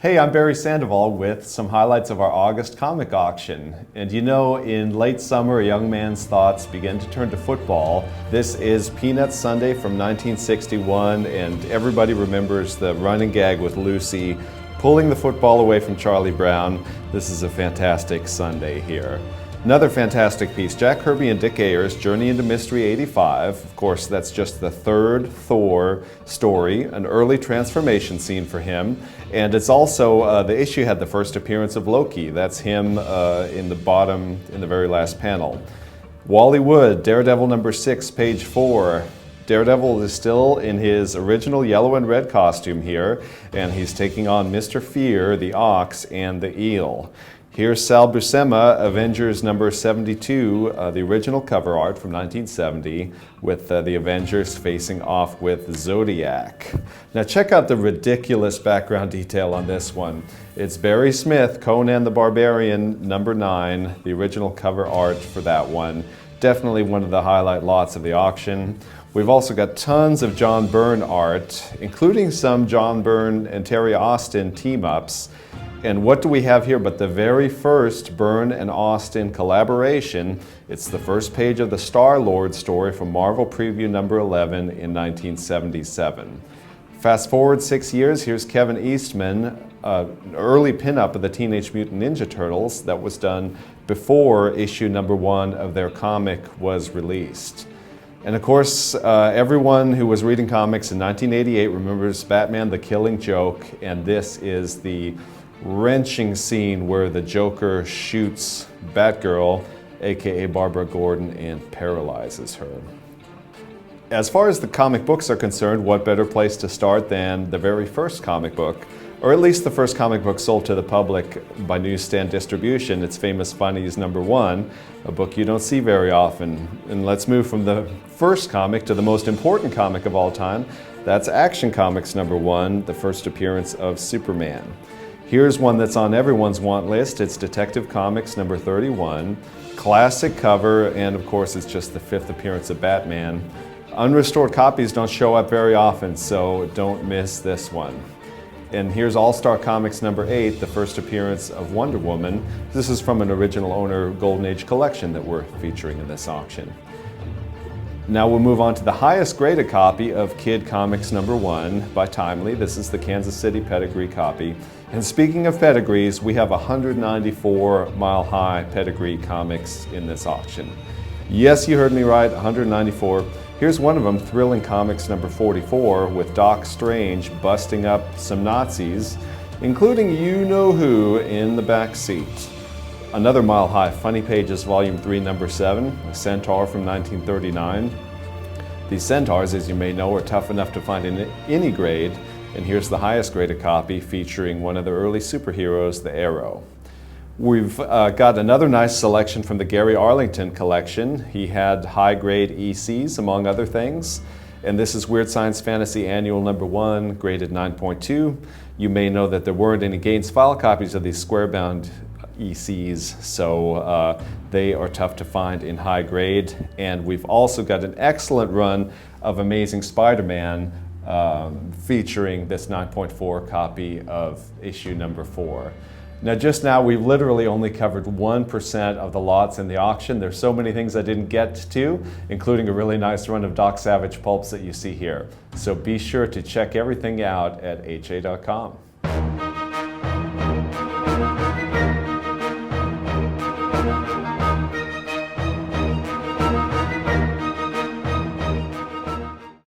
Hey, I'm Barry Sandoval with some highlights of our August comic auction. And you know, in late summer, a young man's thoughts begin to turn to football. This is Peanuts Sunday from 1961, and everybody remembers the running gag with Lucy pulling the football away from Charlie Brown. This is a fantastic Sunday here. Another fantastic piece, Jack Kirby and Dick Ayers' Journey into Mystery 85. Of course, that's just the third Thor story, an early transformation scene for him. And it's also, the issue had the first appearance of Loki. That's him in the bottom, in the very last panel. Wally Wood, Daredevil number 6, page 4. Daredevil is still in his original yellow and red costume here, and he's taking on Mr. Fear, the Ox, and the Eel. Here's Sal Buscema, Avengers number 72, the original cover art from 1970, with the Avengers facing off with Zodiac. Now check out the ridiculous background detail on this one. It's Barry Smith, Conan the Barbarian number 9, the original cover art for that one. Definitely one of the highlight lots of the auction. We've also got tons of John Byrne art, including some John Byrne and Terry Austin team-ups. And what do we have here but the very first Byrne and Austin collaboration? It's the first page of the Star-Lord story from Marvel Preview number 11 in 1977. Fast forward 6 years, here's Kevin Eastman, an early pinup of the Teenage Mutant Ninja Turtles that was done before issue number 1 of their comic was released. And of course, everyone who was reading comics in 1988 remembers Batman the Killing Joke, and this is the wrenching scene where the Joker shoots Batgirl, aka Barbara Gordon, and paralyzes her. As far as the comic books are concerned, what better place to start than the very first comic book, or at least the first comic book sold to the public by newsstand distribution. It's famous Funnies number 1, a book you don't see very often. And let's move from the first comic to the most important comic of all time. That's Action Comics number 1, the first appearance of Superman. Here's one that's on everyone's want list. It's Detective Comics number 31. Classic cover, and of course it's just the 5th appearance of Batman. Unrestored copies don't show up very often, so don't miss this one. And here's All-Star Comics number 8, the first appearance of Wonder Woman. This is from an original owner Golden Age collection that we're featuring in this auction. Now we'll move on to the highest graded copy of Kid Comics number 1 by Timely. This is the Kansas City pedigree copy. And speaking of pedigrees, we have 194 Mile High pedigree comics in this auction. Yes, you heard me right, 194. Here's one of them, Thrilling Comics number 44, with Doc Strange busting up some Nazis, including you-know-who in the back seat. Another Mile High, Funny Pages Volume 3, number 7, a Centaur from 1939. These Centaurs, as you may know, are tough enough to find in any grade, and here's the highest graded copy featuring one of the early superheroes, the Arrow. We've got another nice selection from the Gary Arlington collection. He had high-grade ECs, among other things. And this is Weird Science Fantasy Annual number 1, graded 9.2. You may know that there weren't any Gaines file copies of these square-bound ECs, so they are tough to find in high grade. And we've also got an excellent run of Amazing Spider-Man featuring this 9.4 copy of issue number 4. Now just now we've literally only covered 1% of the lots in the auction. There's so many things I didn't get to, including a really nice run of Doc Savage pulps that you see here. So be sure to check everything out at ha.com.